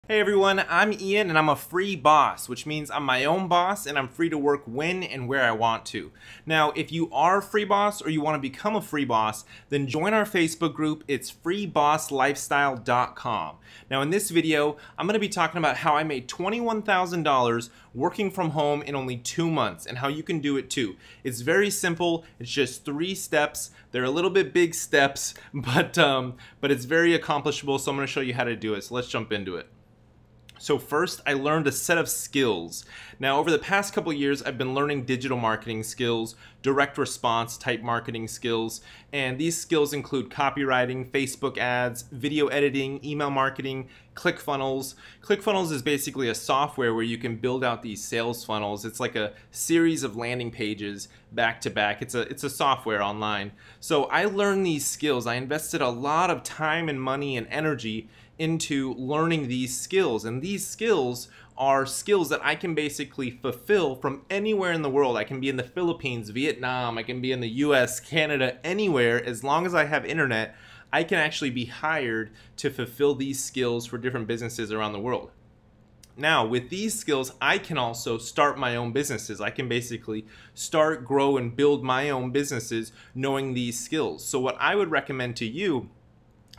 Hey everyone, I'm Ian and I'm a free boss, which means I'm my own boss and I'm free to work when and where I want to. Now, if you are a free boss or you want to become a free boss, then join our Facebook group. It's freebosslifestyle.com. Now, in this video, I'm going to be talking about how I made $21,000 working from home in only 2 months and how you can do it too. It's very simple. It's just 3 steps. They're a little bit big steps, but it's very accomplishable, so I'm going to show you how to do it. So let's jump into it. So first, I learned a set of skills. Now, over the past couple years, I've been learning digital marketing skills, direct response type marketing skills, and these skills include copywriting, Facebook ads, video editing, email marketing, ClickFunnels. ClickFunnels is basically a software where you can build out these sales funnels. It's like a series of landing pages back to back. It's a software online. So I learned these skills. I invested a lot of time and money and energy into learning these skills, and these skills are skills that I can basically fulfill from anywhere in the world. I can be in the Philippines, Vietnam, I can be in the US, Canada, anywhere. As long as I have internet, I can actually be hired to fulfill these skills for different businesses around the world. Now, with these skills, I can also start my own businesses. I can basically start, grow, and build my own businesses knowing these skills. So what I would recommend to you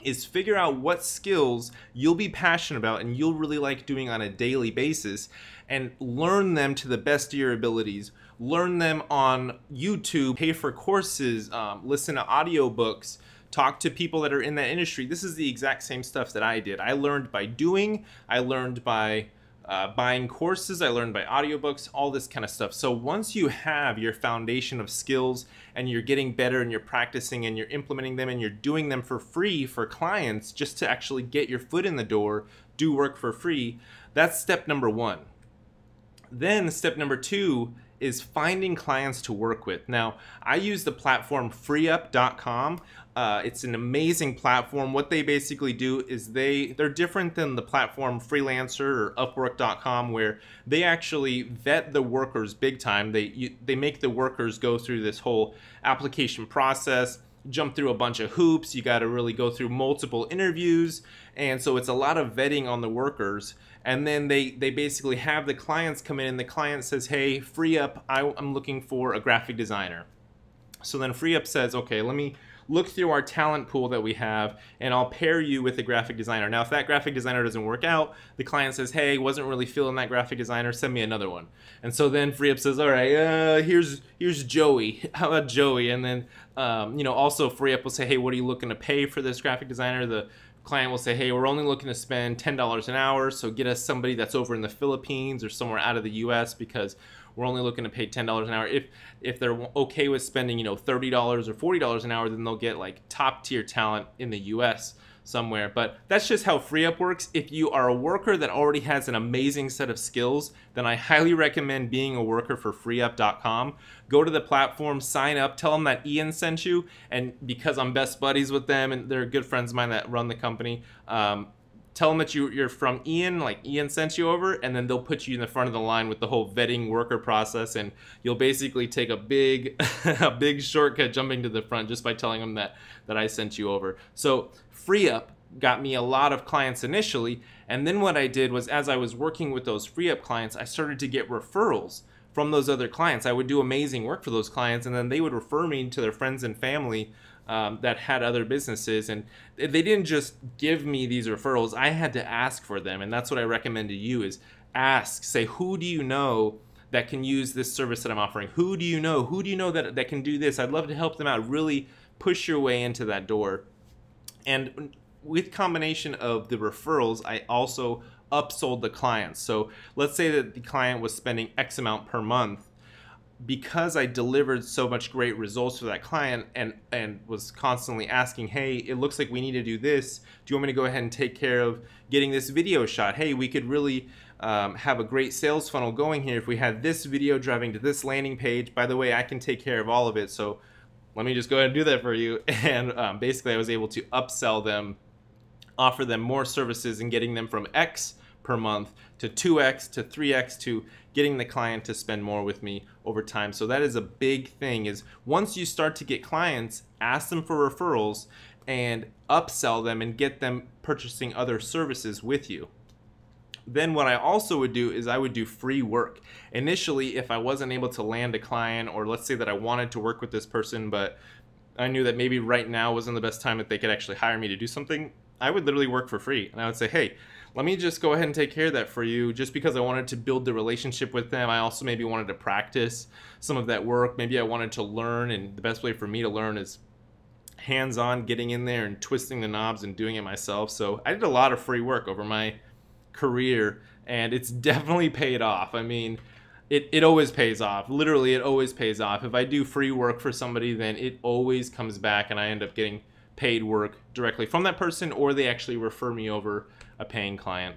is figure out what skills you'll be passionate about and you'll really like doing on a daily basis and learn them to the best of your abilities. Learn them on YouTube, pay for courses, listen to audiobooks, talk to people that are in that industry. This is the exact same stuff that I did. I learned by doing, I learned by buying courses, I learned by audiobooks, all this kind of stuff. So once you have your foundation of skills and you're getting better and you're practicing and you're implementing them and you're doing them for free for clients just to actually get your foot in the door, do work for free, that's step number 1. Then step number 2 is finding clients to work with. Now, I use the platform freeup.com. It's an amazing platform. What they basically do is they're different than the platform Freelancer or Upwork.com, where they actually vet the workers big time. They make the workers go through this whole application process, jump through a bunch of hoops. You got to really go through multiple interviews, and so it's a lot of vetting on the workers. And then they basically have the clients come in and the client says, hey, FreeUp, I'm looking for a graphic designer. So then FreeUp says, okay, let me look through our talent pool that we have and I'll pair you with a graphic designer. Now, if that graphic designer doesn't work out, the client says, hey, wasn't really feeling that graphic designer, send me another one. And so then FreeUp says, all right, here's Joey. How about Joey? And then, also FreeUp will say, hey, what are you looking to pay for this graphic designer? The client will say, hey, we're only looking to spend $10 an hour, so get us somebody that's over in the Philippines or somewhere out of the US, because we're only looking to pay $10 an hour. If they're okay with spending, $30 or $40 an hour, then they'll get like top tier talent in the US somewhere. But that's just how FreeUp works. If you are a worker that already has an amazing set of skills, then I highly recommend being a worker for freeup.com. Go to the platform, sign up, tell them that Ian sent you, and because I'm best buddies with them and they're good friends of mine that run the company, tell them that you're from Ian, like Ian sent you over, and then they'll put you in the front of the line with the whole vetting worker process, and you'll basically take a big a big shortcut jumping to the front just by telling them that I sent you over. So FreeUp got me a lot of clients initially, and then what I did was, as I was working with those FreeUp clients, I started to get referrals from those other clients. I would do amazing work for those clients, and then they would refer me to their friends and family that had other businesses, and they didn't just give me these referrals. I had to ask for them, and that's what I recommend to you is ask. Say, who do you know that can use this service that I'm offering? Who do you know? Who do you know that can do this? I'd love to help them out. Really push your way into that door. And with combination of the referrals, I also upsold the clients. So let's say that the client was spending X amount per month. Because I delivered so much great results for that client and was constantly asking, hey, it looks like we need to do this. Do you want me to go ahead and take care of getting this video shot? Hey, we could really have a great sales funnel going here if we had this video driving to this landing page. By the way, I can take care of all of it, so let me just go ahead and do that for you. And basically I was able to upsell them, offer them more services, and getting them from X per month to 2x to 3x to getting the client to spend more with me over time. So that is a big thing, is once you start to get clients, ask them for referrals and upsell them and get them purchasing other services with you. Then what I also would do is I would do free work. Initially, if I wasn't able to land a client, or let's say that I wanted to work with this person, but I knew that maybe right now wasn't the best time that they could actually hire me to do something, I would literally work for free. And I would say, hey, let me just go ahead and take care of that for you, just because I wanted to build the relationship with them. I also maybe wanted to practice some of that work. Maybe I wanted to learn, and the best way for me to learn is hands-on, getting in there and twisting the knobs and doing it myself. So I did a lot of free work over my career, and it's definitely paid off. I mean, it always pays off. Literally, it always pays off. If I do free work for somebody, then it always comes back and I end up getting paid work directly from that person, or they actually refer me over a paying client.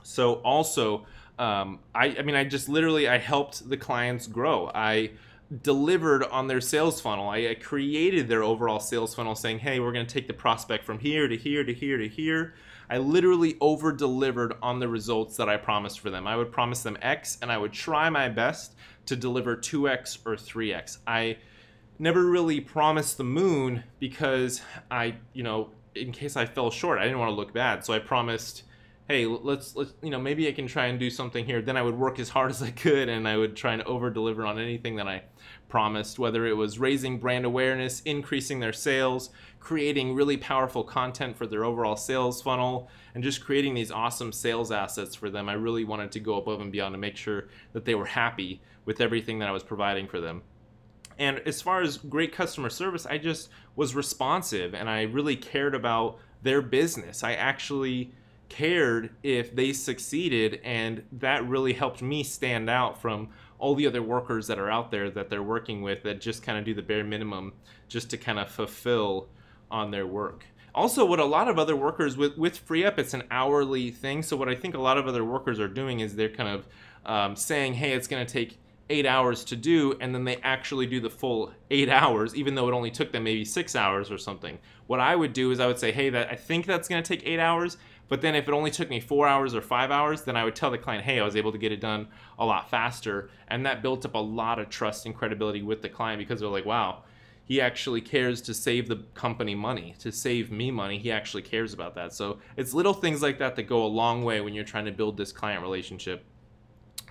So also, I mean, I helped the clients grow. I delivered on their sales funnel. I created their overall sales funnel, saying, hey, we're going to take the prospect from here to here to here to here. I literally over delivered on the results that I promised for them. I would promise them X, and I would try my best to deliver 2X or 3X. I never really promised the moon, because in case I fell short, I didn't want to look bad. So I promised, hey, let's maybe I can try and do something here. Then I would work as hard as I could, and I would try and over deliver on anything that I promised, whether it was raising brand awareness, increasing their sales, creating really powerful content for their overall sales funnel, and just creating these awesome sales assets for them. I really wanted to go above and beyond to make sure that they were happy with everything that I was providing for them. And as far as great customer service, I just was responsive, and I really cared about their business. I actually cared if they succeeded, and that really helped me stand out from all the other workers that are out there that they're working with, that just kind of do the bare minimum just to kind of fulfill on their work. Also, what a lot of other workers with Free Up, it's an hourly thing. So what I think a lot of other workers are doing is they're kind of saying, hey, it's going to take 8 hours to do, and then they actually do the full 8 hours, even though it only took them maybe 6 hours or something. What I would do is I would say, hey, I think that's going to take 8 hours, but then if it only took me 4 hours or 5 hours, then I would tell the client, hey, I was able to get it done a lot faster. And that built up a lot of trust and credibility with the client, because they're like, wow, he actually cares to save the company money, to save me money. He actually cares about that. So it's little things like that that go a long way when you're trying to build this client relationship.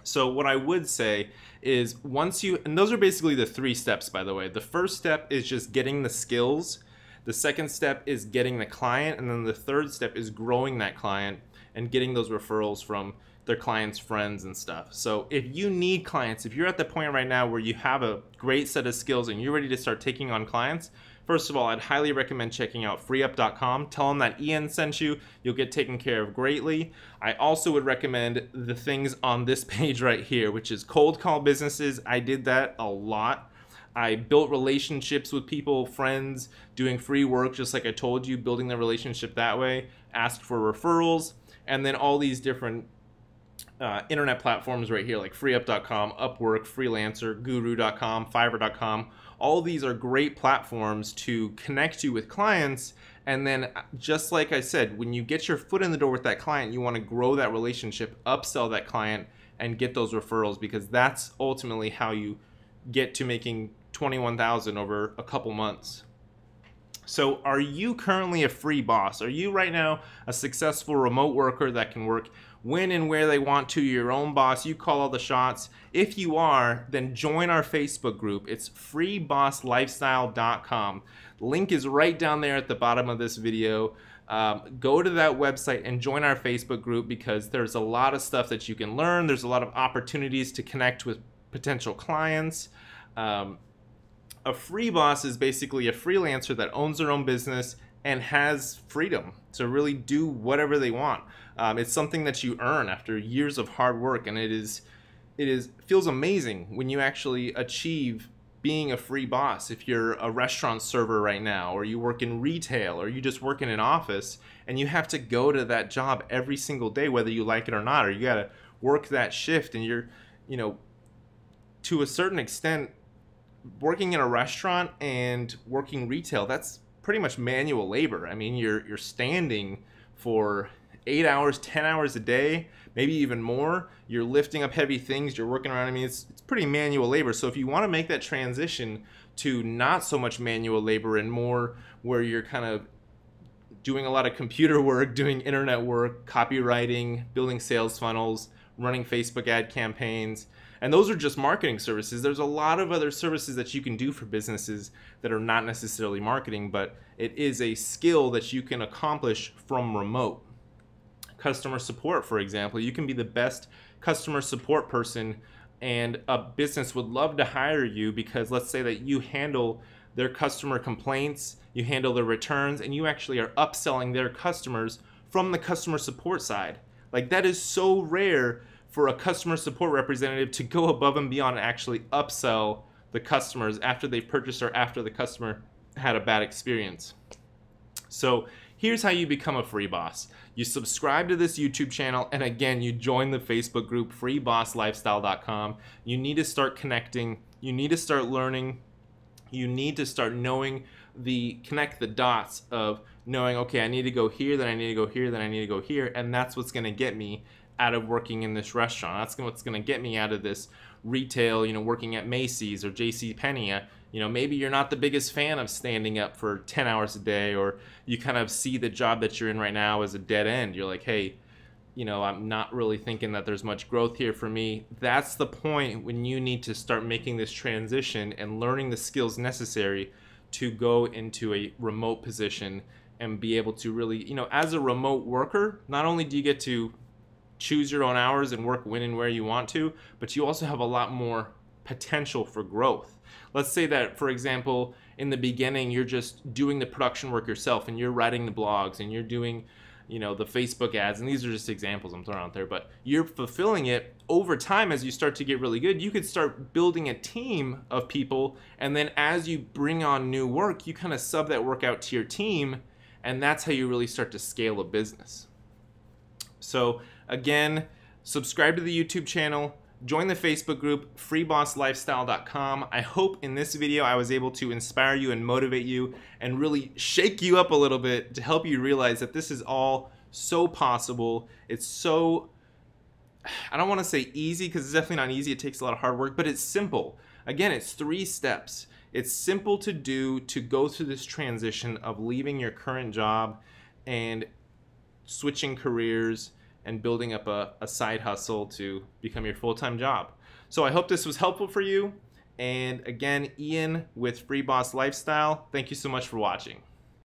So what I would say is, and those are basically the 3 steps, by the way. The first step is just getting the skills. The second step is getting the client. And then the third step is growing that client and getting those referrals from their clients' friends and stuff. So if you need clients, if you're at the point right now where you have a great set of skills and you're ready to start taking on clients, first of all, I'd highly recommend checking out freeup.com. Tell them that Ian sent you. You'll get taken care of greatly. I also would recommend the things on this page right here, which is cold call businesses. I did that a lot. I built relationships with people, friends, doing free work, just like I told you, building the relationship that way, asked for referrals, and then all these different internet platforms right here, like freeup.com, Upwork, Freelancer, Guru.com, Fiverr.com. All these are great platforms to connect you with clients. And then, just like I said, when you get your foot in the door with that client, you want to grow that relationship, upsell that client, and get those referrals, because that's ultimately how you get to making $21,000 over a couple months. So are you currently a free boss? Are you right now a successful remote worker that can work when and where they want to, your own boss, you call all the shots? If you are, then join our Facebook group. It's freebosslifestyle.com. Link is right down there at the bottom of this video. Go to that website and join our Facebook group, because there's a lot of stuff that you can learn. There's a lot of opportunities to connect with potential clients. A free boss is basically a freelancer that owns their own business and has freedom to really do whatever they want. It's something that you earn after years of hard work, and it feels amazing when you actually achieve being a free boss. If you're a restaurant server right now, or you work in retail, or you just work in an office, and you have to go to that job every single day, whether you like it or not, or you got to work that shift, and you're, to a certain extent, working in a restaurant and working retail, that's pretty much manual labor. I mean, you're standing for 8 hours, 10 hours a day, maybe even more. You're lifting up heavy things, you're working around. I mean, it's pretty manual labor. So if you want to make that transition to not so much manual labor and more where you're kind of doing a lot of computer work, doing internet work, copywriting, building sales funnels, running Facebook ad campaigns. And those are just marketing services. There's a lot of other services that you can do for businesses that are not necessarily marketing, but it is a skill that you can accomplish from remote. Customer support, for example, you can be the best customer support person, and a business would love to hire you because let's say that you handle their customer complaints, you handle their returns, and you actually are upselling their customers from the customer support side. Like, that is so rare for a customer support representative to go above and beyond and actually upsell the customers after they've purchased or after the customer had a bad experience. So here's how you become a free boss. You subscribe to this YouTube channel, and again, you join the Facebook group freebosslifestyle.com. You need to start connecting, you need to start learning, you need to start knowing connect the dots of knowing, okay, I need to go here, then I need to go here, then I need to go here, and that's what's gonna get me out of working in this restaurant. That's what's gonna get me out of this retail, working at Macy's or JCPenney. Maybe you're not the biggest fan of standing up for 10 hours a day, or you kind of see the job that you're in right now as a dead end. You're like, hey, I'm not really thinking that there's much growth here for me. That's the point when you need to start making this transition and learning the skills necessary to go into a remote position and be able to really, as a remote worker, not only do you get to choose your own hours and work when and where you want to, but you also have a lot more potential for growth. Let's say that, for example, in the beginning, you're just doing the production work yourself and you're writing the blogs and you're doing, the Facebook ads, and these are just examples I'm throwing out there, but you're fulfilling it. Over time, as you start to get really good, you could start building a team of people, and then as you bring on new work, you kind of sub that work out to your team, and that's how you really start to scale a business. So again, subscribe to the YouTube channel, join the Facebook group, freebosslifestyle.com. I hope in this video I was able to inspire you and motivate you and really shake you up a little bit to help you realize that this is all so possible. It's so, I don't want to say easy because it's definitely not easy. It takes a lot of hard work, but it's simple. Again, it's 3 steps. It's simple to do, to go through this transition of leaving your current job and switching careers and building up a side hustle to become your full-time job. So I hope this was helpful for you. And again, Ian with Free Boss Lifestyle, thank you so much for watching.